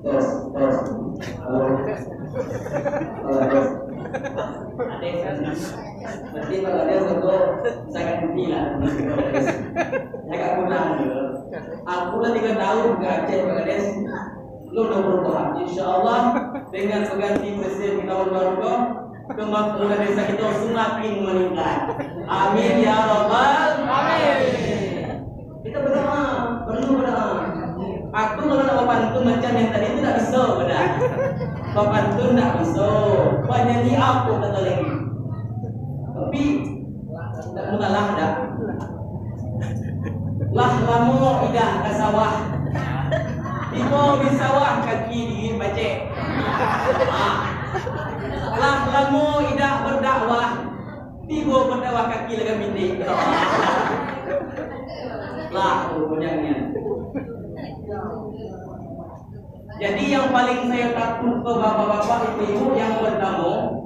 Tes. Berarti kalau dia untuk saya akan bilang, agak kurang. Aku lah 3 tahun ke Aceh Bangladesh, lu udah berubah. InsyaAllah dengan pengganti presiden kita baru kemakmuran desa kita semakin meningkat. Amin ya rabbal alamin. Kita berdoa, perlu berdoa. Aku kalau nak pantun macam yang tadi itu tak bisa benar. Pantun tak bisa. Penyanyi aku kata lagi. Tapi tak mudalah dah. Lah lama idah ke sawah. Tiba di sawah kaki di bacek. Lah lama idah berdakwah. Tiba berdakwah kaki lega bintik. Lah punyanya. Jadi yang paling saya takut ke bapak-bapak ibu-ibu yang pertama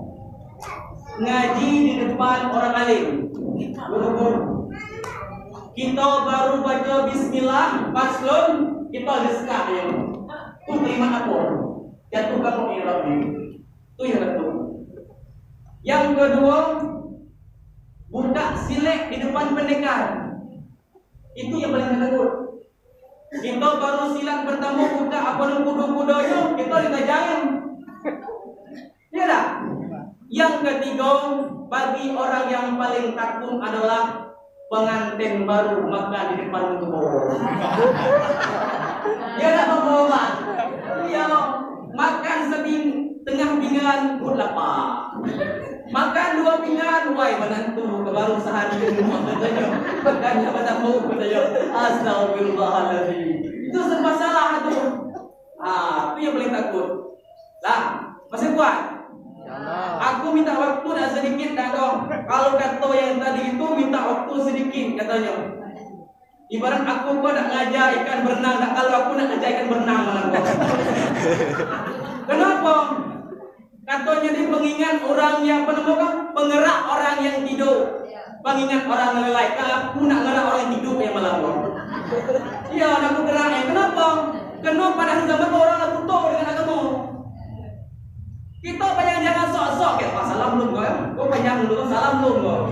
ngaji di depan orang alim. Guru-guru. Kita baru baca bismillah, paslon, kita diskah ya. Tu terima apa? Jatuhkan mu'irab ini. Tu yang betul. Yang kedua, buka silek di depan pendekar. Itu yang paling takut. Kita baru silat pertama buka apa yang kuda-kudanya, kita ditajam. Ya tak? Yang ketiga, bagi orang yang paling takut adalah pengantin baru makan di depan kebun. Ya tak bapak? Ya, makan tengah pinggan pun lapar. Makan 2 pinggan, wai menantu kebaru sehari di rumah katanya. Makannya pada mau katanya. Astagfirullahaladzim. Itu serba salah tu. Itu yang paling takut. Lah, masih kuat? Aku minta waktu dah sedikit dah kau. Kalau kata yang tadi itu minta waktu sedikit katanya. Ibarat aku kau nak ngajar ikan berenang, tak kalau aku nak ngajar ikan berenang malah kau. Kenapa? Katanya dia pengingat orang yang penggerak orang yang tidur. Pengingat orang yang lelai. Kalau aku nak gerak orang yang tidur yang malam. Ya, nak aku gerak. Kenapa? Kenapa pada zaman orang nak tutup dengan agama? Kita banyak jangan sok-sok. Salam belum kau ya? Kau banyak dulu salam belum kau?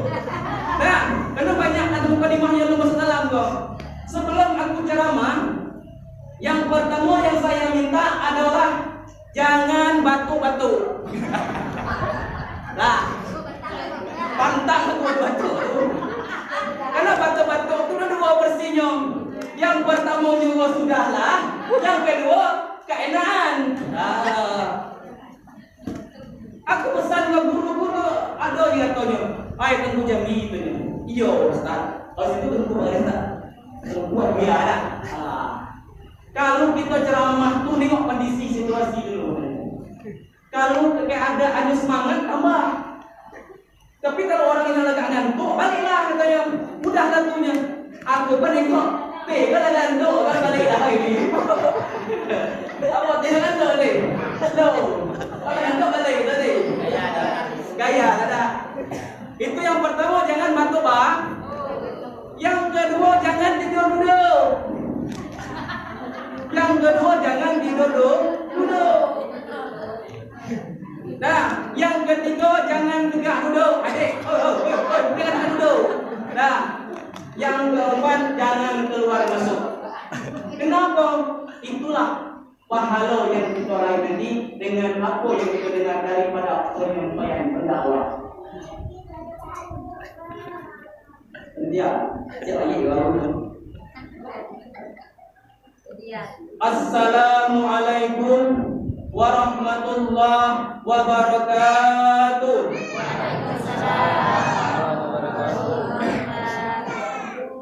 Nah, kenapa banyak nak buka dimahnya lu masuk salam kau? Sebelum aku ceramah, yang pertama yang saya minta adalah jangan batu-batu. Nah, pantang batu-batu. Karena batu-batu itu ada 2 versinya. Yang pertama juga sudahlah, yang kedua keenaan. Aku pesan ke guru-guru, ada yang katanya, "Ai tunggu jam itu ni." Iya, Ustaz. Kalau itu tunggu boleh tak? Buat biar dah. Kalau kita ceramah tu tengok kondisi situasi dulu. Kalau keadaan semangat tambah. Tapi kalau orang ini agak ngantuk, baliklah katanya. Mudah tentunya. Aku pun tengok, kalau ngantuk kan baliklah ini. Apa tidak ngantuk ni? Loh. Kalau ngantuk balik tadi. Gaya ada. Itu yang pertama, jangan batu bang. Yang kedua, jangan tidur duduk. Yang kedua, jangan tidur duduk. Nah, yang ketiga, jangan tegak duduk. Adik, jangan duduk. Nah, yang keempat, jangan keluar masuk. Kenapa? Itulah pahala yang kita raih nanti dengan apa yang kita dengar daripada penyampaian pendakwah. Dia, siapa lagi baru? Assalamualaikum warahmatullahi wabarakatuh.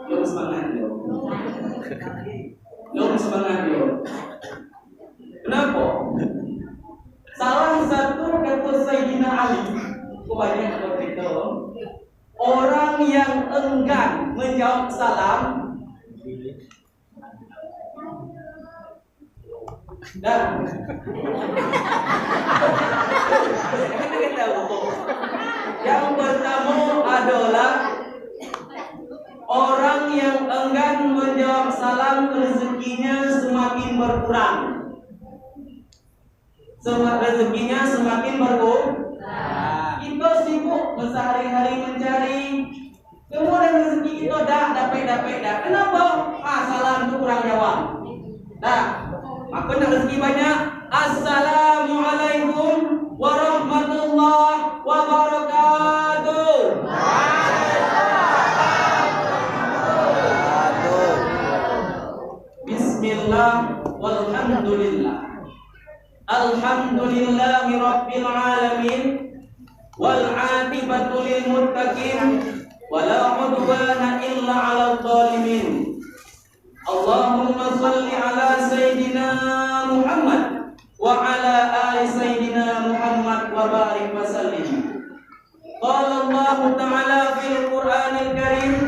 Belum semangat yo. Belum semangat yo. Kenapa? Salah satu kata Sayyidina Ali, banyak berkata, orang yang enggan menjawab salam dan yang pertama adalah orang yang enggan menjawab salam rezekinya semakin berkurang. Rezekinya semakin berkurang. Kita sibuk sehari-hari mencari, kemudian rezeki kita dapat. Kenapa? Salam itu kurang jawab. Maka nak rezeki banyak. Assalamualaikum warahmatullahi wabarakatuh. Bismillah walhamdulillah. Alhamdulillahi rabbil alamin. Wal 'aqibatu lil muttaqin. Wala 'udwana illa 'alal zalimin. Allahumma shalli ala Sayyidina Muhammad wa ala ali Sayyidina Muhammad wa barik wa sallim. Qala Allah Ta'ala fil Qur'anil Karim,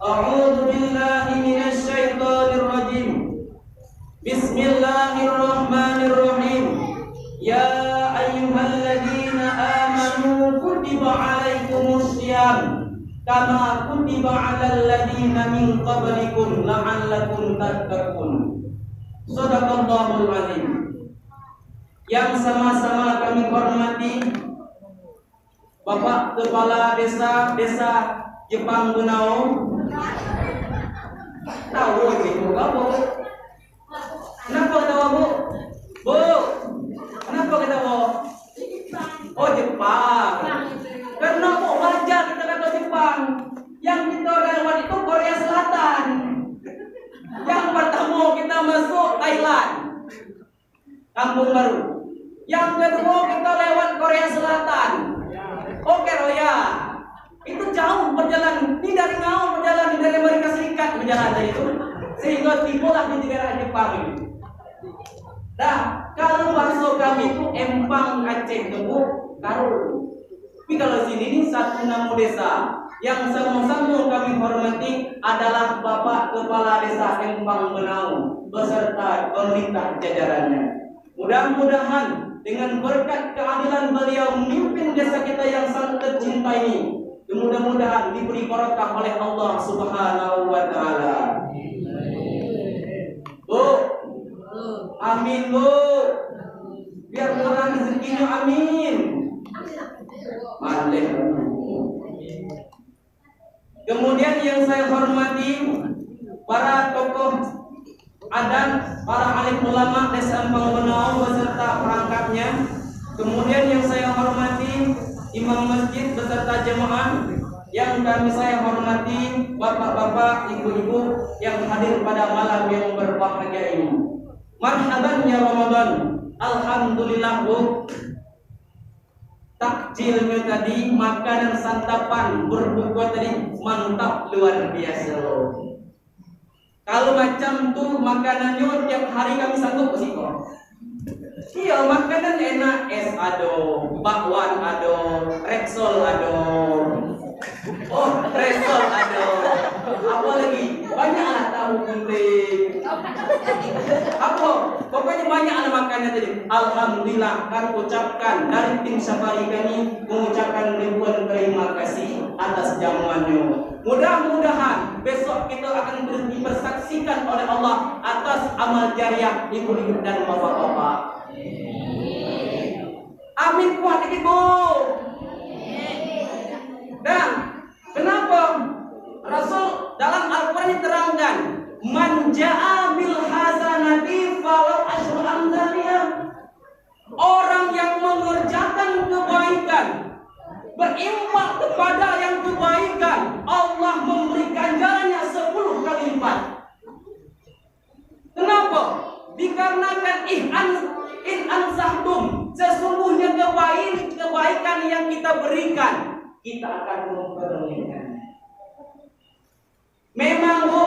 a'udzu billahi minasy syaithanir rajim. Bismillahirrahmanirrahim. Ya ayyuhalladzina amanu kutiba 'alaikumus syiyam kama kutiba 'alal ladzina min qablikum la'allakum tattaqun. Shadaqallahul azim. Yang sama-sama kami hormati Bapak Kepala Desa Jepang Benau. Tahu itu kamu? Kenapa ketawa Bu? Bu, kenapa ketawa? Oh Jepang. Karena kok wajar kita kata Jepang. Yang kita lewat itu Korea Selatan. Yang pertama kita masuk Thailand, Kampung Baru. Yang kedua kita lewat Korea Selatan. Oke Roya. Itu jauh perjalanan. Ini dari Ngau perjalanan dari Amerika Serikat berjalan dari itu. Sehingga tibalah di negara Jepang ini. Nah, kalau bahasa kami itu Empang Aceh Gebuk Karul. Tapi kalau sini ini satu nama desa yang sama-sama kami hormati adalah Bapak Kepala Desa Empang Benau beserta pemerintah jajarannya. Mudah-mudahan dengan berkat keadilan beliau memimpin desa kita yang sangat tercinta ini, mudah-mudahan diberi barakah oleh Allah Subhanahu wa Ta'ala. Bu, amin Bu. Biar murah rezekinya, amin. Malih. Kemudian yang saya hormati para tokoh adat, para alim ulama Desa Empang Benau beserta perangkatnya. Kemudian yang saya hormati imam masjid beserta jemaah. Yang saya hormati bapak-bapak, ibu-ibu yang hadir pada malam yang berbahagia ini. Marhaban ya Ramadan. Alhamdulillah Bu. Takjilnya tadi, makanan santapan berbuka tadi mantap luar biasa loh. Kalau macam tuh makanannya tiap hari kami sanggup sih kok. Iya, makanan enak, es ado, bakwan ado, Rexol ado. Oh, Rexol ado. Apa lagi? Banyaklah tahu gunting. Apa? Pokoknya banyaklah makannya tadi. Alhamdulillah, kami ucapkan dari tim safari kami mengucapkan ribuan terima kasih atas jamuannya. Mudah-mudahan besok kita akan dipersaksikan oleh Allah atas amal jariah ibu-ibu dan bapak-bapak. Amin kuat dikit Bu. Dan kenapa Rasul dalam Al-Quran diterangkan man ja'a bil hasanati falahu asyru amsalihah. Orang yang mengerjakan kebaikan, berinfak kepada yang kebaikan, Allah memberikan ganjarannya 10 kali lipat. Kenapa? Dikarenakan in ansahtum, sesungguhnya kebaikan yang kita berikan, kita akan memperolehkan. Memang Bu,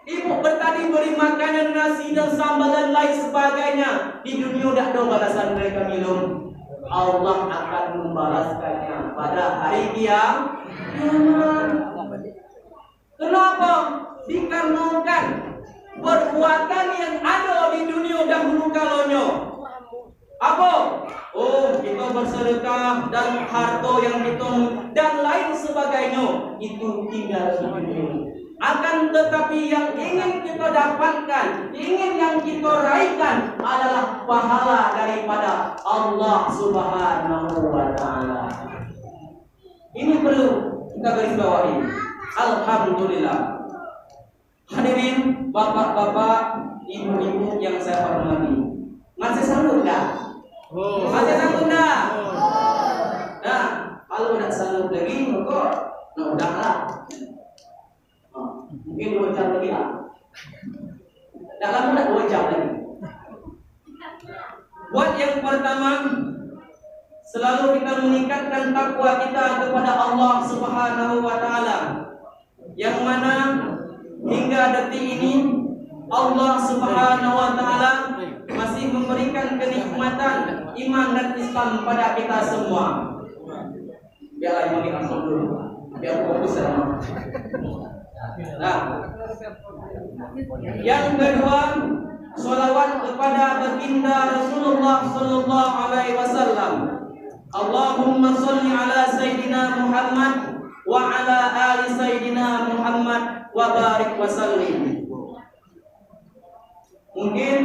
ibu tadi beri makanan nasi dan sambal dan lain sebagainya. Di dunia tidak ada balasan mereka minum. Allah akan membalaskannya pada hari kiamat. Kenapa? Dikarenakan perbuatan yang ada di dunia dahulu kalanya Apa? Oh, kita bersedekah dan harta yang kita dan lain sebagainya itu tinggal di dunia. Akan tetapi yang ingin kita dapatkan, yang kita raihkan adalah pahala daripada Allah Subhanahu wa Ta'ala. Ini perlu kita garis bawahi. Alhamdulillah. Hadirin bapak-bapak, ibu-ibu yang saya hormati, masih sanggup enggak? Masih sanggup enggak? Nah, kalau tidak sanggup lagi, kok nah udahlah. Mungkin 2 jam lagi lah. Tak lama tak 2 jam lagi. Buat yang pertama, selalu kita meningkatkan takwa kita kepada Allah Subhanahu wa Ta'ala, yang mana hingga detik ini Allah Subhanahu wa Ta'ala masih memberikan kenikmatan iman dan Islam pada kita semua. Biarlah imam kita dulu, biar fokus sama. Nah, yang kedua, sholawat kepada baginda Rasulullah Sallallahu Alaihi Wasallam. Allahumma sholli ala Sayyidina Muhammad wa ala ali Sayyidina Muhammad wa barik wa sallim. Mungkin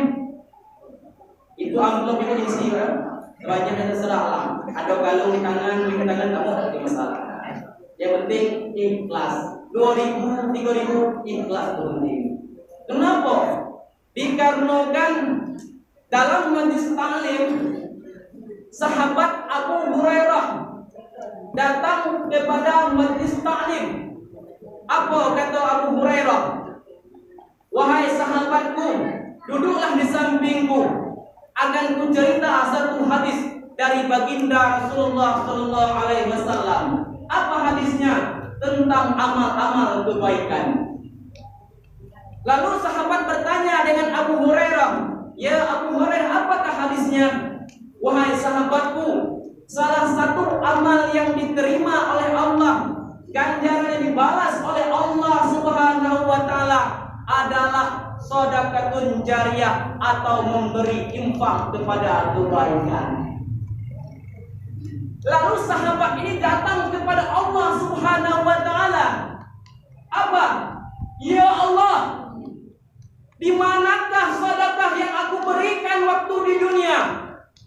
itu amplop itu isi kan? Banyak yang terserah lah. Ada kalung di tangan kamu tak ada masalah. Yang penting ikhlas. 2.000, 3.000 ikhlas itu penting. Kenapa? Dikarenakan dalam majlis taklim sahabat Abu Hurairah datang kepada majlis taklim. Apa kata Abu Hurairah? Wahai sahabatku, duduklah di sampingku, akan kucerita satu hadis dari baginda Rasulullah Sallallahu Alaihi Wasallam. Apa hadisnya? Tentang amal-amal kebaikan. Lalu sahabat bertanya dengan Abu Hurairah, ya Abu Hurairah, apakah hadisnya? Wahai sahabatku, salah satu amal yang diterima oleh Allah, ganjarannya dibalas oleh Allah Subhanahu wa Ta'ala adalah sedekahun jariyah atau memberi infak kepada kebaikan. Lalu sahabat ini datang kepada Allah Subhanahu wa Ta'ala. Apa? Ya Allah, di manakah sedekah yang aku berikan waktu di dunia?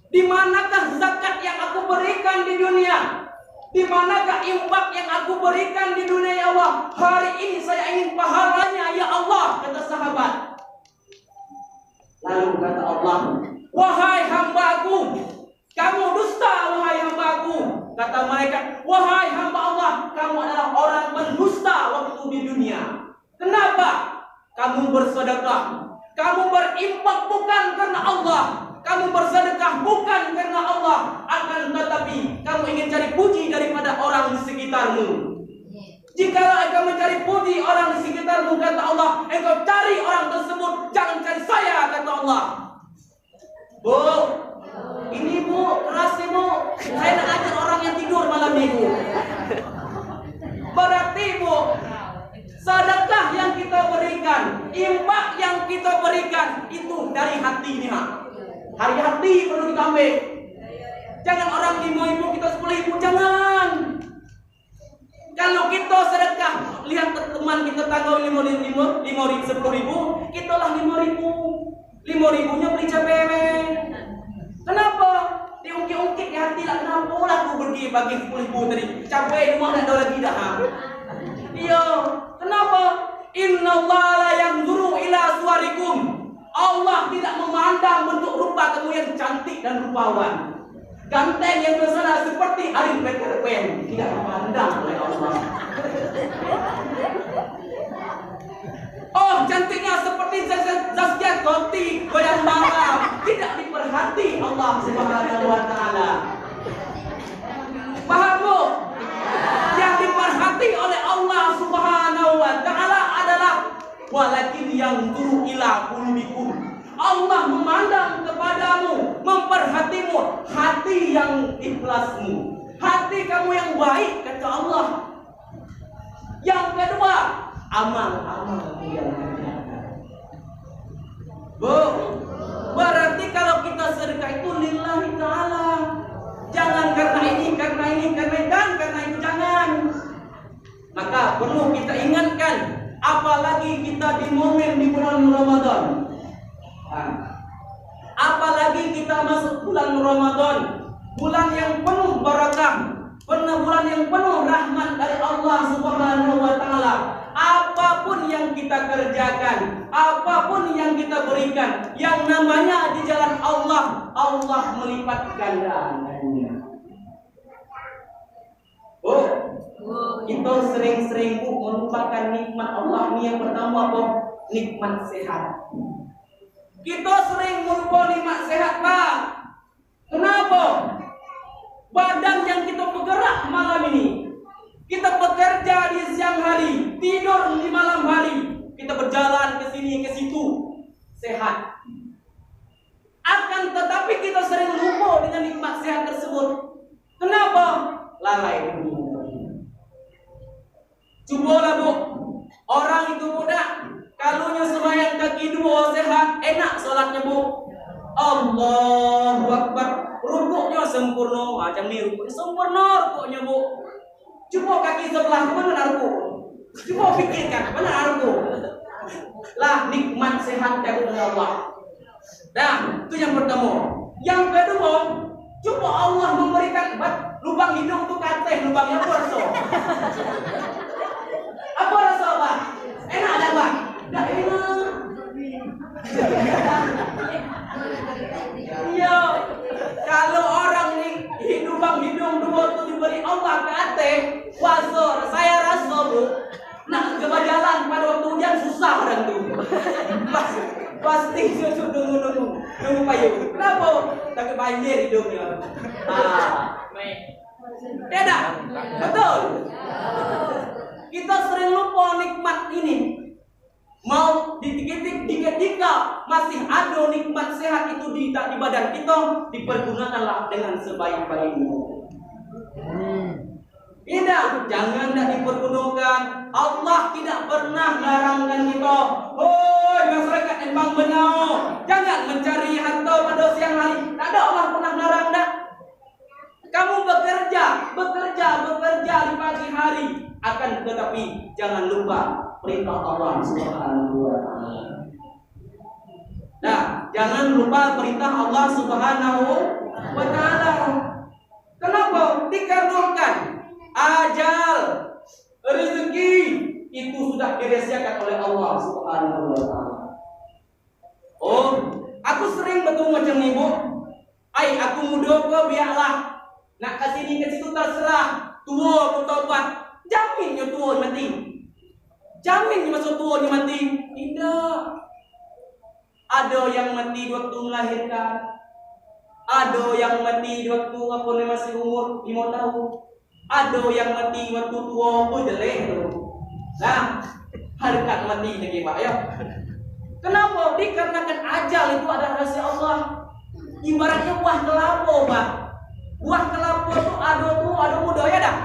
Di manakah zakat yang aku berikan di dunia? Di manakah infak yang aku berikan di dunia, ya Allah? Hari ini saya ingin pahalanya, ya Allah, kata sahabat. Lalu kata Allah, wahai hambaku, kamu dusta, wahai hambaku. Kata mereka, wahai hamba Allah, kamu adalah orang pendusta waktu di dunia. Kenapa? Kamu bersedekah, kamu berinfak bukan karena Allah, kamu bersedekah bukan karena Allah, akan tetapi kamu ingin cari puji daripada orang di sekitarmu. Jikalau engkau mencari puji orang di sekitarmu, kata Allah, engkau cari orang tersebut, jangan cari saya, kata Allah. Bu, ini bu, keras nih bu, saya nak ajar orang yang tidur malam minggu. Berarti bu, sedekah yang kita berikan, infak yang kita berikan, itu dari hati nih, hari hati perlu kita ambil. Jangan orang 5.000 kita 10.000, jangan. Kalau kita sedekah, lihat teman kita tanggal 5.000, 10.000, kita lah 5.000. 5.000-nya beli CPM. Kenapa? Diungkit-ungkit di hati lah. Kenapa lah aku pergi bagi 10.000 tadi? Capek rumah nak ada lagi dah. Iya. Kenapa? Innallaha la yanzuru ila suwarikum. Allah tidak memandang bentuk rupa kamu yang cantik dan rupawan. Ganteng yang bersana seperti Arif Peterpen tidak dipandang oleh Allah. Oh, cantiknya seperti Zaskia Gotti, goyang malam, tidak diperhati Allah Subhanahu wa Ta'ala. Paham bu? Yang diperhati oleh Allah Subhanahu wa Ta'ala adalah walakin yang turu ila qulubikum. Allah memandang kepadamu, memperhatimu, hati yang ikhlasmu, hati kamu yang baik, kata Allah. Yang kedua, amal-amal yang kerjakan. Bu, berarti kalau kita sedekah itu lillahi Maka perlu kita ingatkan, apalagi kita di momen di bulan Ramadan. Apalagi kita masuk bulan Ramadan, bulan yang penuh barakah, bulan yang penuh rahmat dari Allah Subhanahu wa taala. Apapun yang kita kerjakan, apapun yang kita berikan, yang namanya di jalan Allah, Allah melipat gandaannya. Kita sering-sering melupakan nikmat Allah. Ini yang pertama, nikmat sehat. Kita sering melupa nikmat sehat, Pak. Kenapa? Badan yang kita bergerak malam ini, kita bekerja di siang hari, tidur di malam hari, kita berjalan ke sini ke situ, sehat. Akan tetapi kita sering lupa dengan nikmat sehat tersebut. Kenapa? Lalai dulu. Cobalah Bu, orang itu muda, kalunya sembahyang kaki dua sehat, enak sholatnya Bu. Allahu Akbar, rukuknya sempurna, macam ni rukuknya sempurna, rukuknya Bu. Coba kaki sebelah mana rukuk? Coba fikirkan mana rukuk? Lah nikmat sehat dari Allah. Nah, itu yang pertama. Yang kedua, coba Allah memberikan lubang hidung tu kateh, lubangnya apa rasa? Apa rasa Pak? Enak tak Pak? Tak enak. Iya. Kalau orang ni lubang hidung dua tu diberi Allah ke hati, puasa, saya rasa Bu, nak coba jalan pada waktu hujan susah orang tu. Pasti nunggu payung. Kenapa? Takut banjir hidungnya. Tidak? Betul? Kita sering lupa nikmat ini. Mau ketika masih ada nikmat sehat itu di badan kita, dipergunakanlah dengan sebaik-baiknya. Tidak, jangan tidak dipergunakan. Allah tidak pernah larangkan kita. Hoi masyarakat Embang Benau, jangan mencari harta pada siang hari. Tak ada, Allah pernah larang dah. Kamu bekerja di pagi hari, akan tetapi jangan lupa perintah Allah Subhanahu wa taala. Nah, jangan lupa perintah Allah Subhanahu wa taala. Kenapa? Dikarenakan ajal, rezeki itu sudah dirahsiakan oleh Allah Subhanahu wa taala. Oh, aku sering bertemu macam ni, Bu. Aku muda ke biarlah. Nak ke sini ke situ terserah. Tua pun taubat. Jaminnya tua mati. Jamin masuk tua mati. Tidak. Ada yang mati waktu melahirkan. Ada yang mati waktu masih umur 5 tahun. Ada yang mati waktu tua pun jelek tu. Nah, harkat mati lagi Pak ya. Kenapa? Dikarenakan ajal itu ada rahasia Allah. Ibaratnya buah kelapa, Pak. Buah kelapa tu ada muda ya dah.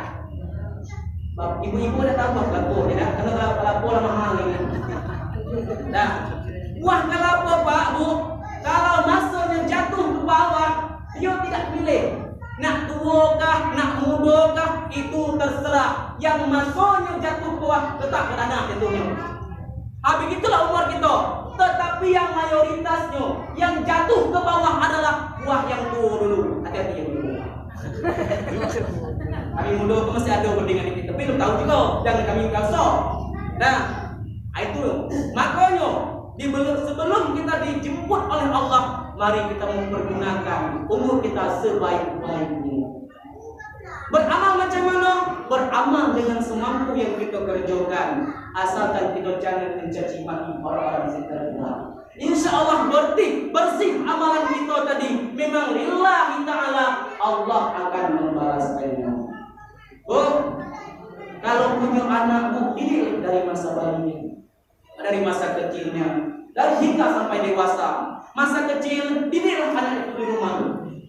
Ibu-ibu dah tahu buah kelapa ya dah. Karena kelapa lah mahal ni. Nah, buah kelapa Pak, Bu, kalau masanya jatuh ke bawah, dia tidak pilih. Nak tua kah, nak muda kah, itu terserah. Yang masanya jatuh ke bawah, tetap ke tanah jatuhnya. Begitulah umur kita. Tetapi yang mayoritasnya yang jatuh ke bawah adalah buah yang tua dulu. Hati-hati yang dulu. Kami muda itu masih ada berdingan ini, tapi belum tahu juga. Jangan kami kasar. Nah, itu. Makanya sebelum kita dijemput oleh Allah, mari kita mempergunakan umur kita sebaik-baiknya. Beramal macam mana? Beramal dengan semampu yang kita kerjakan, asalkan kita jangan mencaci maki orang-orang di sekitar kita. Insya Allah bersih amalan kita tadi. Memang lillahi ta'ala, Allah akan membalasnya. Oh, kalau punya anak Bu, ini dari masa bayinya, dari masa kecilnya, dari hingga sampai dewasa. Masa kecil, didiklah anak itu di rumah.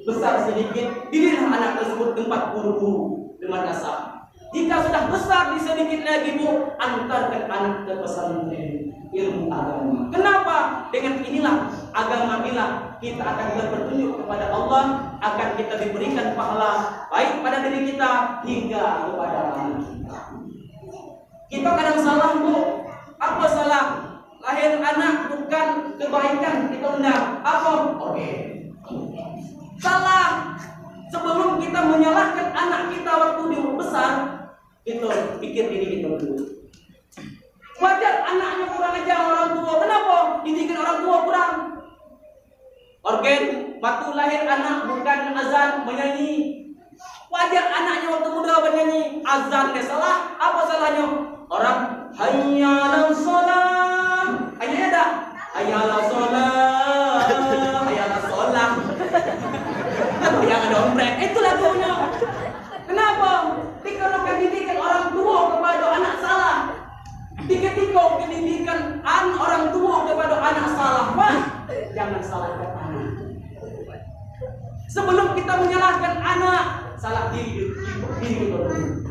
Besar sedikit, didiklah anak tersebut tempat guru-guru di madrasah. Jika sudah besar di sedikit lagi Bu, antarkan anak ke pesantren ilmu agama. Kenapa? Dengan inilah agama kita akan berpetunjuk kepada Allah, akan kita diberikan pahala baik pada diri kita hingga kepada anak kita. Kita kadang salah, Bu. Apa salah? Lahir anak bukan kebaikan kita undang. Apa? Oke. Salah. Sebelum kita menyalahkan anak kita waktu dia besar, kita pikir diri kita dulu. Wajar anaknya kurang ajar orang tua. Kenapa? Didikan orang tua kurang. Organ waktu lahir anak bukan azan menyanyi. Wajar anaknya waktu muda bernyanyi. Azan dia salah. Apa salahnya? Orang hayya 'alas shalah. Ayatnya tak? Hayya 'alas shalah. Hayya 'alas shalah. Yang ada ombrek. Itu lagunya. Kenapa? Dikarenakan didikan orang tua kepada anak salah. Ketika pendidikan orang tua kepada anak salah, Pak, jangan salahkan anak. Sebelum kita menyalahkan anak, salah diri kita dulu.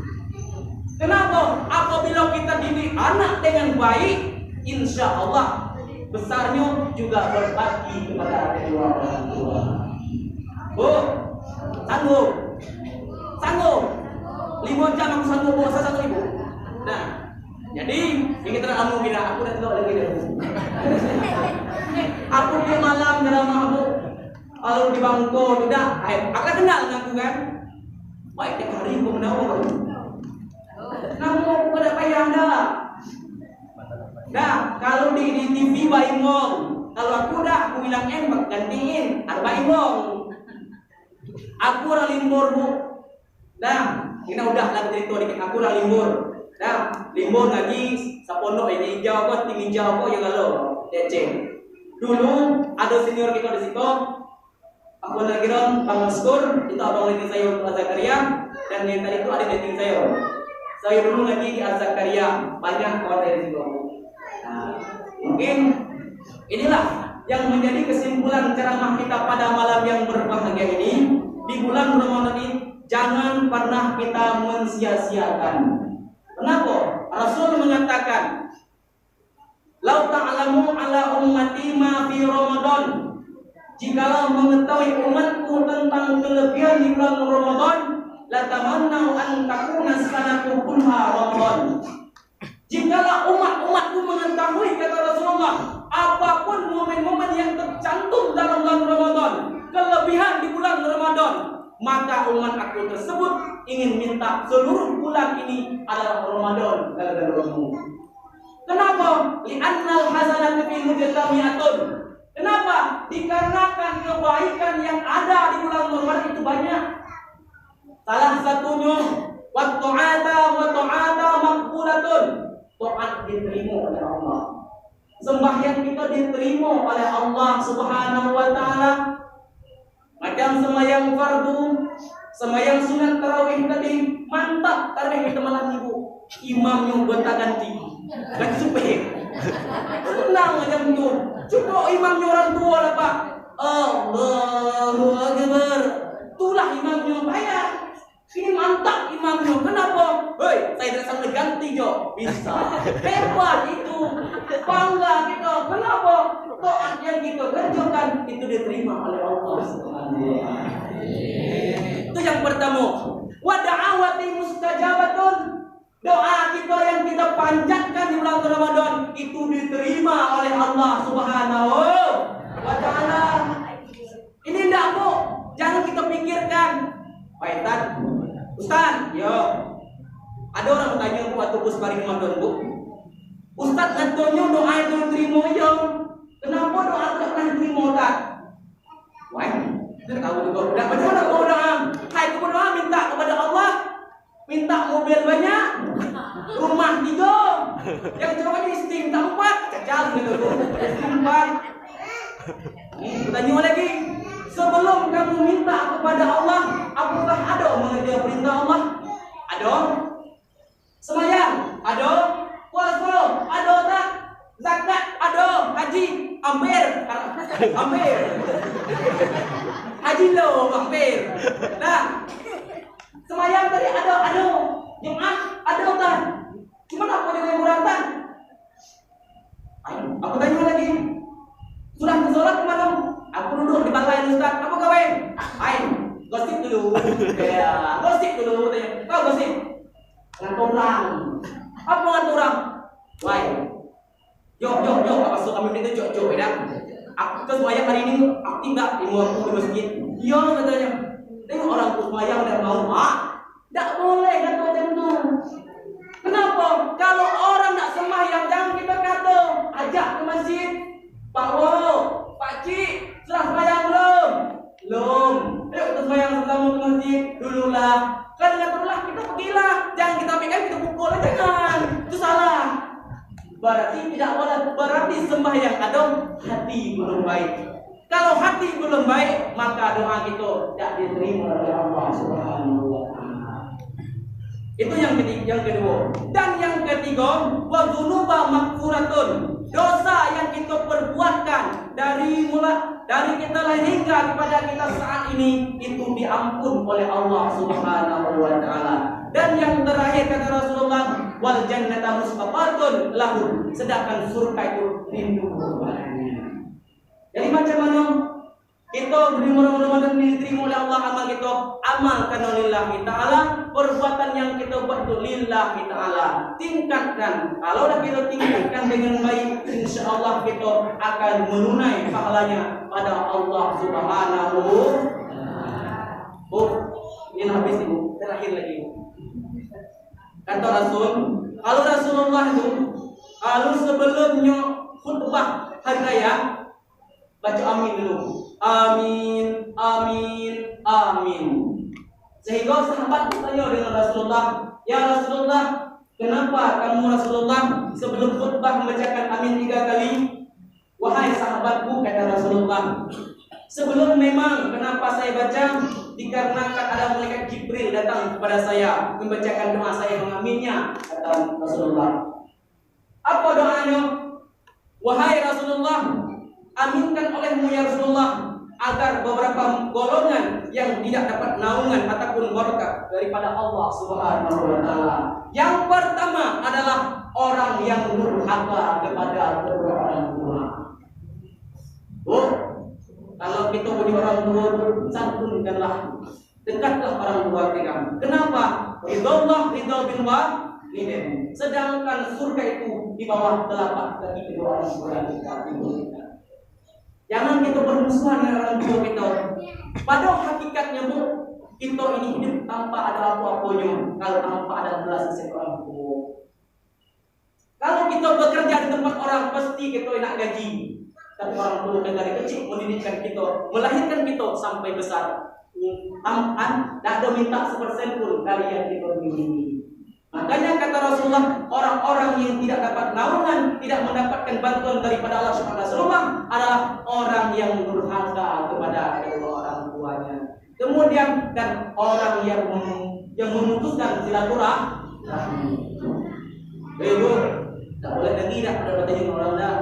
Kenapa? Apabila kita didik anak dengan baik, insya Allah besarnya juga berbakti kepada kedua orang tua. Bu, sanggup? Sanggup? 5 jam aku sanggup puasa 1.000. Nah, jadi ini kita nak amu bila aku dah tahu lagi dah. Aku di malam dalam aku. Kalau di bangko tidak, aku kenal dengan aku kan. Baik tiap hari aku menawar. Namun aku pada payah dah. Dah, kalau di TV baimong. Kalau aku dah, aku bilang gantiin, ada baimong. Aku orang limbur, Bu. Dah, kita udah lah cerita dikit. Aku orang limbur. Dah, limbur lagi sa pondok ini hijau kok, tinggi hijau kok ya kalau DC. Dulu ada senior kita di situ. Aku lagi dong Bang Maskur, itu abang lagi saya Azakaria, dan yang tadi itu ada dating saya. Saya dulu lagi di Azakaria, banyak kawan saya di situ. Nah, mungkin inilah yang menjadi kesimpulan ceramah kita pada malam yang berbahagia ini. Di bulan Ramadan ini jangan pernah kita mensia-siakan. Kenapa? Rasul mengatakan, "Lau ta'lamu ala ummati ma fi Ramadan." Jikalau mengetahui umatku tentang kelebihan di bulan Ramadan, la tamannau an takuna sanatu kullaha Ramadan. Jikalau umatku mengetahui, kata Rasulullah, apapun momen-momen yang tercantum dalam bulan Ramadan, kelebihan di bulan Ramadan, maka umat aku tersebut ingin minta seluruh bulan ini adalah Ramadan dalam rumahmu. Kenapa? Li'annal hasanatu fi mujtamiyatun. Kenapa? Dikarenakan kebaikan yang ada di bulan Ramadan itu banyak. Salah satunya wa ta'ata maqbulatun. Taat diterima oleh Allah. Sembahyang kita diterima oleh Allah Subhanahu wa taala. Macam sembahyang fardu, sembahyang sunat tarawih tadi, mantap tarawih kita malam Ibu. Imamnya gonta ganti. Ganti supaya. Senang macam tu. Cukup imamnya orang tua lah, Pak. Allahu Akbar. Itulah imamnya bayar. Ini mantap imamnya. Kenapa? Hei, saya tidak sampai ganti jo. Bisa. Hebat itu. Bangga kita. Kenapa? Taat yang kita kerjakan itu diterima oleh Allah Subhanahu wa taala. Itu yang pertama. Wa da'awati mustajabatun. Doa kita yang kita panjatkan di bulan Ramadan itu diterima oleh Allah Subhanahu wa taala. Ini enggak, Bu. Jangan kita pikirkan. Pak Ustaz, yo. Ada orang bertanya Bu atau Gus Paring Ramadan, Bu. Ustaz katanya doa itu diterima ya. Kenapa doa tidak pernah diterima, Ustaz? Wah, kita tahu juga udah bagaimana doa. Hai kamu doa minta kepada Allah, minta mobil banyak, rumah 3. Yang cowoknya istri minta 4, cacal gitu tuh. Istri 4. Bertanya lagi. Sebelum kamu minta kepada Allah, apakah ada mengerti perintah Allah? Ada. Sembahyang? Ada. Puasa? Ada tak? Zakat? Ada. Haji? Hampir. Hampir. Haji lo, hampir. Nah, sembahyang tadi ada. Jumat? Ada tak? Cuma apa yang kurang tak? Aku tanya lagi. Sudah ke sholat kemana? Aku duduk di balai Ustaz. Apa kau gosip dulu. Ya, gosip dulu. Kau gosip? Ngantor lang. Apa kata orang? Why? Yo, apa so kami itu jo ya? Aku ke semayang hari ini aktif nggak di masjid? Iya katanya. Tengok orang tuh semayang udah mau, tidak boleh kata macam itu. Kenapa? Kalau orang nak sembahyang jangan kita kata, ajak ke masjid. Pak Wo, Pak Cik, sudah sembahyang belum? Belum. Ayo kita sembahyang sama ke masjid dululah. Kan katalah kita pergilah. Jangan kita pegang kita pukul, jangan. Itu salah. Berarti tidak boleh. Berarti sembahyang ada hati belum baik. Kalau hati belum baik, maka doa kita tidak diterima oleh Allah Subhanahu wa taala. Itu yang kedua. Dan yang ketiga, wa dzunuba maghfuratun. Dosa yang kita perbuatkan dari kita lahir hingga kepada kita saat ini itu diampun oleh Allah Subhanahu wa taala. Dan yang terakhir kata Rasulullah, wal jannata mustaqarrun lahu. Sedangkan surga itu rindu kepadanya. Jadi macam mana kita mudah-mudahan diterima oleh Allah amal kita, amal karena lillahi ta'ala, perbuatan yang kita buat itu lillahi ta'ala. Tingkatkan, kalau dah kita tingkatkan dengan baik, insyaAllah kita akan menunai pahalanya pada Allah Subhanahu wa ta'ala. Ini habis ibu, terakhir lagi. Kata Rasul, kalau Rasulullah itu, kalau sebelumnya khutbah hari raya, baca amin dulu. Amin, amin, amin. Sehingga sahabat bertanya dengan Rasulullah, ya Rasulullah, kenapa kamu Rasulullah sebelum khutbah membacakan amin 3 kali? Wahai sahabatku, kata Rasulullah, sebelum memang kenapa saya baca? Dikarenakan ada malaikat Jibril datang kepada saya membacakan doa saya mengaminnya, kata Rasulullah. Apa doanya? Wahai Rasulullah, aminkan olehmu ya Rasulullah agar beberapa golongan yang tidak dapat naungan ataupun berkat daripada Allah Subhanahu wa taala. Yang pertama adalah orang yang durhaka kepada kedua orang tua. Kalau kita punya orang tua, santunkanlah, dekatlah orang tua kita. Kenapa? Ridallah ridha bil walidain. Sedangkan surga itu di bawah telapak kaki kedua orang tua kita. Jangan kita bermusuhan dengan orang tua kita. Pada hakikatnya kita ini hidup tanpa ada apa-apanya kalau tanpa ada belas kasih orang tua. Kalau kita bekerja di tempat orang pasti kita enak gaji. Tapi orang tua dari kecil mendidikkan kita, melahirkan kita sampai besar. Tidak ada minta 1% pun dari yang kita miliki. Makanya kata Rasulullah, orang-orang yang tidak dapat naungan, tidak mendapatkan bantuan daripada Allah Subhanahu wa taala adalah orang yang durhaka kepada kedua orang tuanya. Kemudian dan orang yang memutuskan silaturahmi. Itu tak boleh lagi dah ada bertanya orang dah.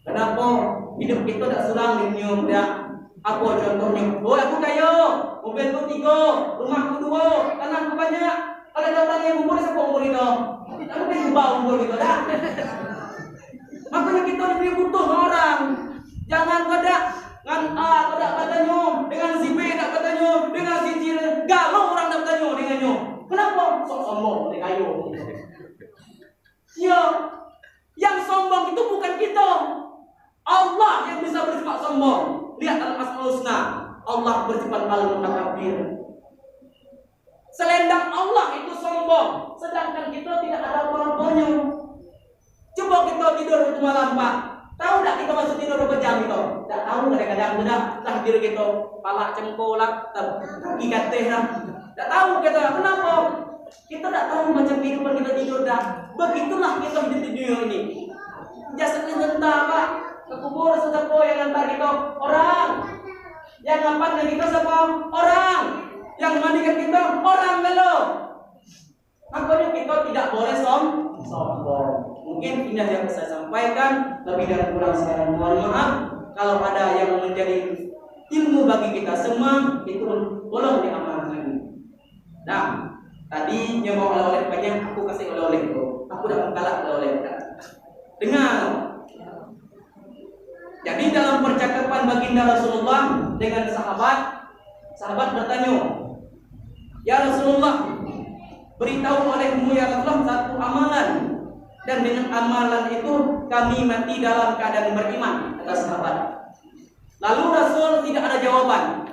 Kenapa hidup kita tak surang di dunia dah? Apa contohnya? Oh aku kaya, mobilku 3, rumahku 2, tanahku banyak. Kalau ada orang yang umur, siapa umur itu? Kamu kan ubah umur itu dah. Makanya kita lebih butuh orang. Jangan pada dengan A tidak katanya, dengan si B tidak katanya, dengan si C galau orang tidak katanya dengannya. Kenapa? Sok sombong, boleh kayu. Ya, yang sombong itu bukan kita. Allah yang bisa bersifat sombong. Lihat dalam Asmaul Husna, Allah bersifat al-mutakabbir. Selendang Allah itu sombong, sedangkan kita tidak ada apa-apanya. Coba kita tidur itu malam Pak, tahu tak kita masuk tidur berapa jam itu? Tak tahu, kadang-kadang sudah tidur kita palak cengkolak, kaki kateh dah. Tak tahu kita kenapa? Kita tak tahu macam kehidupan kita tidur dah. Begitulah kita hidup di dunia ini. Jasadnya sebentar Pak, ke kubur siapa yang hantar kita? Orang. Yang ngapain kita siapa? Orang. Yang mandikan kita orang lalu. Makanya kita tidak boleh sombong. Mungkin ini yang saya sampaikan. Lebih dan kurang saya mohon maaf. Kalau ada yang menjadi ilmu bagi kita semua, itu tolong diamalkan. Nah, tadi yang mau oleh-oleh banyak, aku kasih oleh-oleh itu. Aku dapat kalah oleh-oleh. Dengar. Jadi dalam percakapan baginda Rasulullah dengan sahabat bertanya, ya Rasulullah, beritahu olehmu ya Rasulullah satu amalan, dan dengan amalan itu kami mati dalam keadaan beriman, kata sahabat. Lalu Rasul tidak ada jawaban.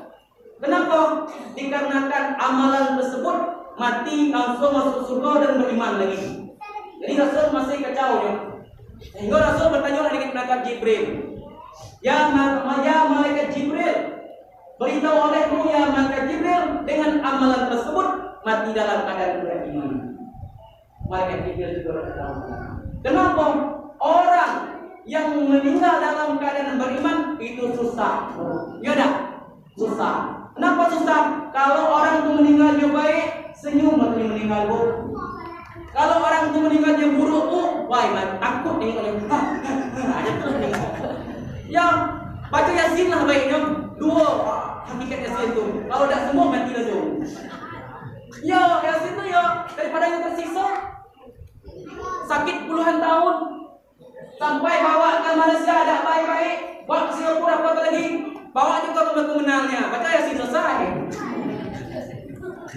Kenapa? Dikarenakan amalan tersebut mati langsung masuk surga dan beriman lagi. Jadi Rasul masih kacau ya. Sehingga Rasul bertanya dengan malaikat Jibril, Ya malaikat Jibril, beritahu olehmu ya malaikat Jibril, dengan amalan tersebut mati dalam keadaan beriman. Malaikat Jibril juga berkata, kenapa orang yang meninggal dalam keadaan beriman itu susah? Ya dah, susah. Kenapa susah? Kalau orang itu meninggalnya baik, senyum mati meninggal buruk. Kalau orang itu meninggalnya buruk, wah takut tengoknya. Ada tuh meninggal. Ya, baca Yasin lah baiknya. Dua hakikat Yasin itu. Kalau tidak semua mati langsung. Ya, Yasin itu ya daripada yang tersisa sakit puluhan tahun sampai bawa ke Malaysia ada baik-baik, bawa ke Singapura apa lagi, bawa juga ke kemenangnya. Baca Yasin selesai.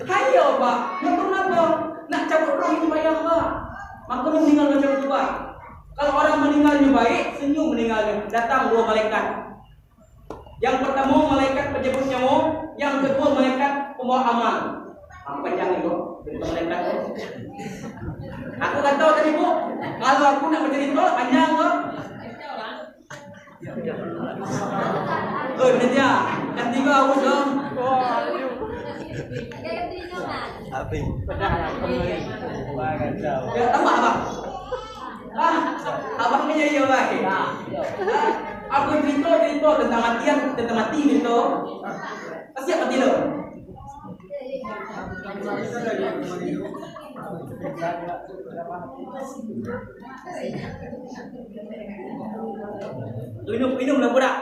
Hayo Pak, yang kenapa? Nak cabut roh itu bayang Pak. Maka meninggal macam itu Pak. Kalau orang meninggalnya baik, senyum meninggalnya. Datang dua malaikat. Yang pertama malaikat penjemput nyawa, yang kedua malaikat pembawa amal. Aku panjang itu, malaikat. Aku tak tahu tadi Bu, kalau aku nak bercerita panjang kok. Benar dia. Yang tiga aku dong. Apa? Ya, tambah abang. Abang punya iya baik. Aku cerita tentang mati gitu. Pasti mati lo. Minum lah budak.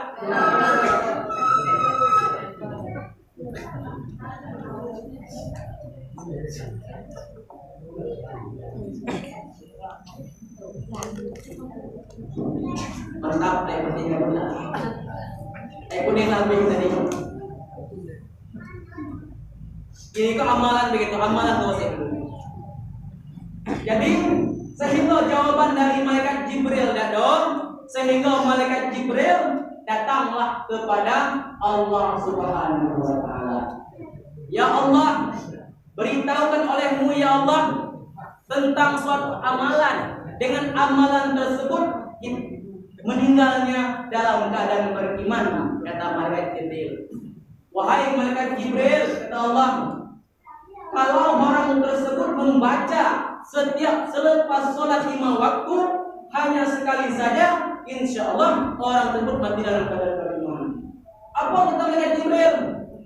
Mantap, saya pentingnya benar. Saya kuning lambing tadi. Ini kok amalan begitu, amalan dosa. Jadi sehingga jawaban dari malaikat Jibril datang, sehingga malaikat Jibril datanglah kepada Allah Subhanahu wa taala. Ya Allah, beritahukan olehmu ya Allah tentang suatu amalan. Dengan amalan tersebut meninggalnya dalam keadaan beriman, kata malaikat Jibril. Wahai malaikat Jibril, kata Allah, kalau orang tersebut membaca selepas sholat 5 waktu hanya sekali saja, insya Allah orang tersebut mati dalam keadaan beriman. Apa kata malaikat Jibril?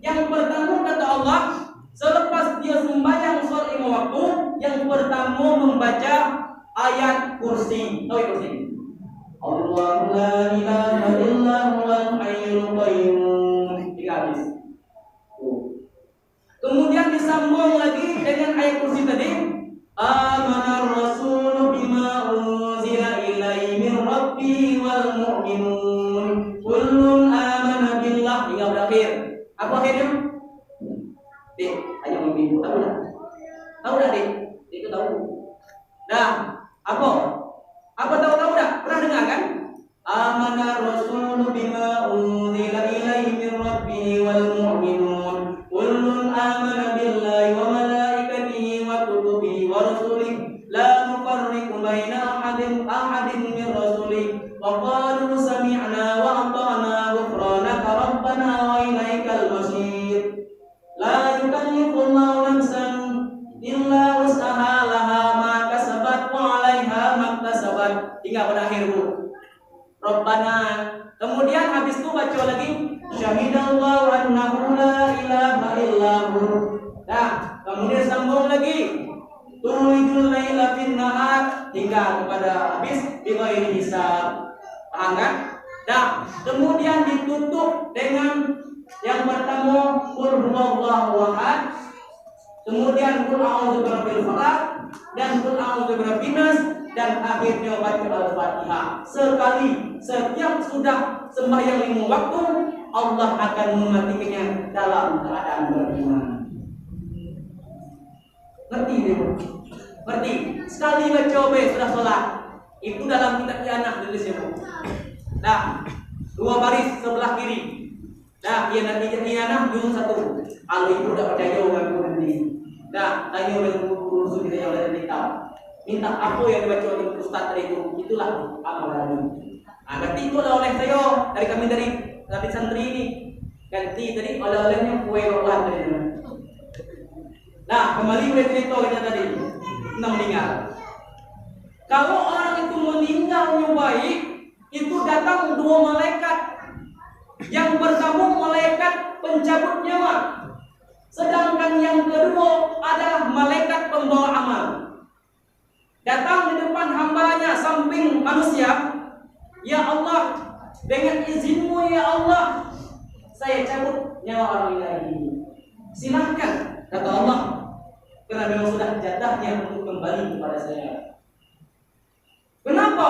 Yang pertama kata Allah, selepas dia sembahyang sholat 5 waktu, yang pertama membaca ayat kursi. Tahu kursi? Allahu la ilaha illa huwal hayyul qayyum. Habis. Kemudian disambung lagi dengan ayat kursi tadi. Amanar rasulu bima unzila ilaihi min rabbihi wal mu'minun kullun amana billah hingga berakhir. Apa akhirnya? Dik, ayo membimbing. Tahu tak? Tahu tak Dik? Itu tahu. Nah, apa? Apa tahu tak? Pernah dengar kan? Amana rasulu bima unzila ilaihi min rabbihi wal mu'minun kullun amana billahi wa malaikatihi wa kutubihi wa rusulihi la nufarriqu baina ahadin min rusulihi wa qalu sami'na wa ata'na ghufranaka rabbana wa ilaikal masir. La yukallifu Allahu nafsan illa wus'aha laha ma kasabat wa 'alaiha ma kasabat. Hingga pada akhir Bu. Rabbana. Kemudian habis itu baca lagi syahidallahu annahu la ilaha illahu. Nah, kemudian sambung lagi tulijul laila fin nahar hingga kepada habis bighairi hisab. Paham kan? Nah, kemudian ditutup dengan yang pertama qul huwallahu ahad, kemudian qul a'udzu birabbil falaq dan qul a'udzu birabbin nas, dan akhirnya baca Al-Fatihah. Sekali setiap sudah sembahyang 5 waktu, Allah akan mematikannya dalam keadaan beriman. Ngerti dia? Ngerti? Sekali baca sudah sholat. Itu dalam kitab Ianah tulis ya, Bu. Nah, 2 baris sebelah kiri. Nah, Ianah juz 1. Kalau ibu udah percaya dengan nanti. Nah, tanya oleh guru kita yang ada di kitab. Minta apa yang dibaca oleh Ustaz tadi itu, itulah amalan. Nah, ganti itu oleh saya dari kami dari santri ini. Ganti tadi oleh-olehnya kue rohan tadi. Nah, kembali ke cerita kita tadi tentang meninggal. Kalau orang itu meninggalnya baik, itu datang 2 malaikat. Yang pertama malaikat pencabut nyawa, sedangkan yang kedua adalah malaikat pembawa amal. Datang di depan hambanya samping manusia, ya Allah, dengan izinmu ya Allah, saya cabut nyawa orang ini. Silahkan, kata Allah, karena memang sudah jatahnya untuk kembali kepada saya. Kenapa?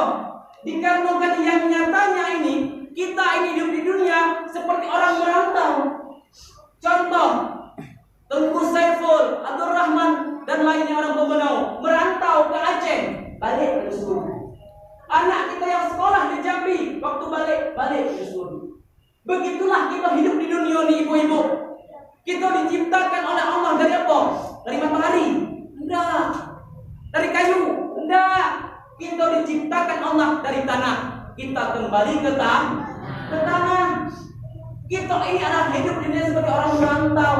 Dikarenakan yang nyatanya ini, kita ini hidup di dunia seperti orang merantau. Contoh, Tengku Saiful, Abdul Rahman, dan lainnya orang Pembenau merantau ke Aceh, balik ke Sulu. Anak kita yang sekolah di Jambi, waktu balik ke Sulu. Begitulah kita hidup di dunia ini, ibu-ibu. Kita diciptakan oleh Allah dari apa? Dari matahari? Enggak. Dari kayu? Enggak. Kita diciptakan Allah dari tanah. Kita kembali ke tanah. Kita ini adalah hidup di dunia seperti orang merantau.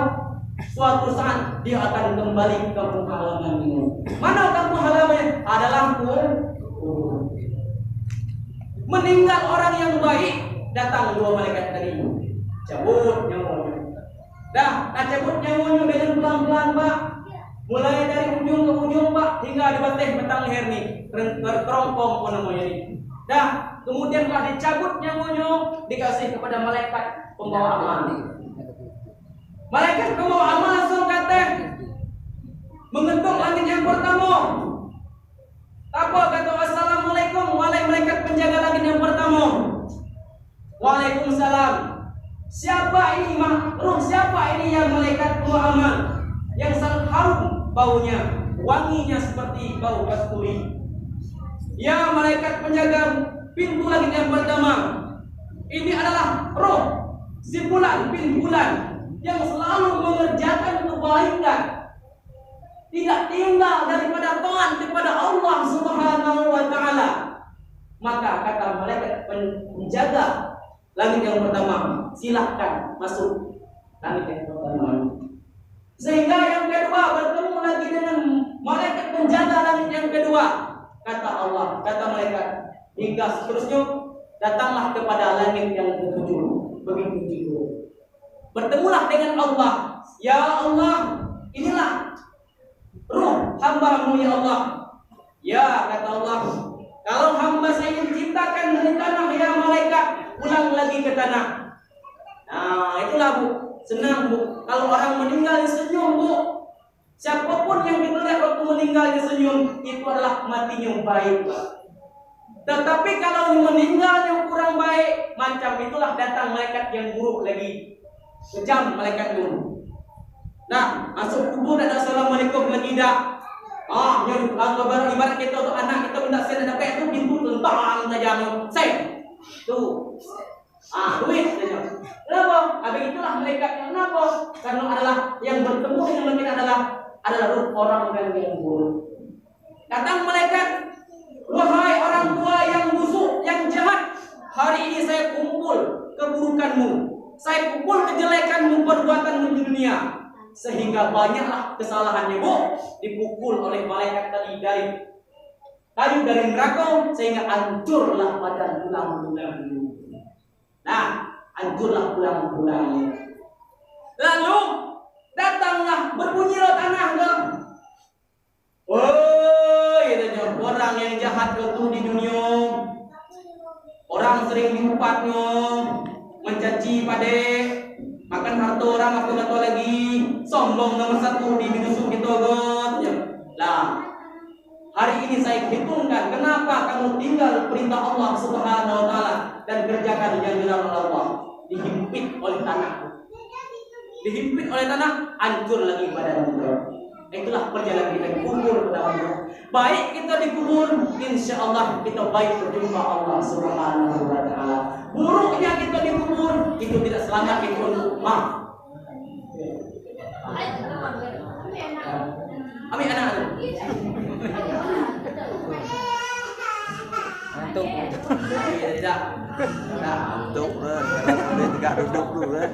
Suatu saat dia akan kembali ke kampung halaman ini. Mana kampung halamannya? Adalah kubur. Meninggal orang yang baik, datang 2 malaikat tadi, cabut nyawanya. Dah cabut nyawanya dengan pelan-pelan, Pak. Mulai dari ujung ke ujung, Pak, hingga di batang leher nih, kerongkong apa namanya ini. Dah, kemudian telah dicabut nyawanya, dikasih kepada malaikat pembawa amal. Malaikat pembawa amal langsung kata, mengetuk langit yang pertama. Apa kata assalamualaikum, wahai malaikat penjaga langit yang pertama. Waalaikumsalam. Siapa ini makhluk? Siapa ini yang malaikat pembawa amal? Yang sangat harum baunya, wanginya seperti bau kasturi. Ya malaikat penjaga pintu langit yang pertama, ini adalah roh si bulan bin bulan yang selalu mengerjakan kebaikan, tidak tinggal daripada taat kepada Allah Subhanahu wa taala. Maka kata malaikat penjaga langit yang pertama, silahkan masuk langit yang pertama. Sehingga yang kedua bertemu lagi dengan malaikat penjaga langit yang kedua. Kata Allah, kata malaikat, hingga seterusnya datanglah kepada langit yang ketujuh. Begitu juga. Bertemulah dengan Allah. Ya Allah, inilah ruh hamba-Mu ya Allah. Ya kata Allah, kalau hamba saya diciptakan dari tanah ya malaikat, pulang lagi ke tanah. Nah itulah Bu. Senang Bu, kalau orang meninggal senyum Bu. Siapapun yang kita lihat waktu meninggalnya senyum, itu adalah matinya baik Pak. Tetapi kalau meninggalnya kurang baik, macam itulah datang malaikat yang buruk lagi. Kejam malaikat itu. Nah, masuk kubur dan assalamualaikum lagi dah. Ibarat kita untuk anak kita minta sen ada kayak itu pintu tentang saja saya. Tuh. Duit saja. Kenapa? Habis itulah malaikat yang kenapa? Karena adalah yang bertemu dengan malaikat adalah ruh orang yang buruk. Datang malaikat, wahai orang tua yang busuk, yang jahat, hari ini saya kumpul keburukanmu, saya kumpul kejelekanmu, perbuatanmu di dunia, sehingga banyaklah kesalahannya Bu, dipukul oleh malaikat tadi dari kayu dari neraka, sehingga hancurlah badan tulang-tulangmu. Nah, hancurlah tulang-tulangnya. Lalu datanglah berbunyilah tanah enggak. Katanya orang yang jahat itu di dunia, orang sering diupatnya, mencaci pade, makan harta orang atau lagi, sombong nomor 1 di musuh kita katanya. Lah, hari ini saya hitungkan kenapa kamu tinggal perintah Allah Subhanahu wa taala dan kerjakan yang dilarang Allah. Dihimpit oleh tanah. Dihimpit oleh tanah, hancur lagi badan kita. Itulah perjalanan kita dikubur pada baik kita dikubur, insya Allah kita baik berjumpa Allah Subhanahu wa Ta'ala. Buruknya kita dikubur, itu tidak selamat itu untuk maaf. Amin anak-anak. Ngantuk. Tidak. Ngantuk lah. Dia tegak duduk dulu lah.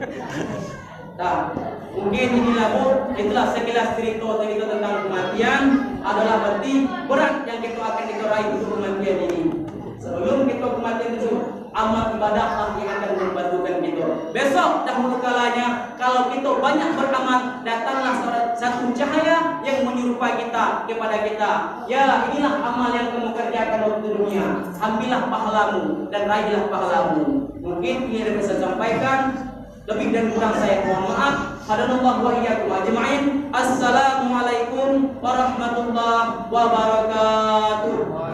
Nah, mungkin inilah itulah sekilas cerita tentang kematian adalah berarti berat yang kita akan raih untuk kematian ini. Sebelum kita kematian itu, amal ibadah yang akan membantukan kita. Besok dahulu kalanya, kalau kita banyak beramal, datanglah satu cahaya yang menyerupai kita kepada kita. Ya, inilah amal yang kamu kerjakan waktu dunia. Ambillah pahalamu dan raihlah pahalamu. Mungkin ini yang bisa saya sampaikan. Lebih dan kurang saya mohon maaf. Hadanallahu wa iyyakum ajma'in. Assalamualaikum warahmatullahi wabarakatuh.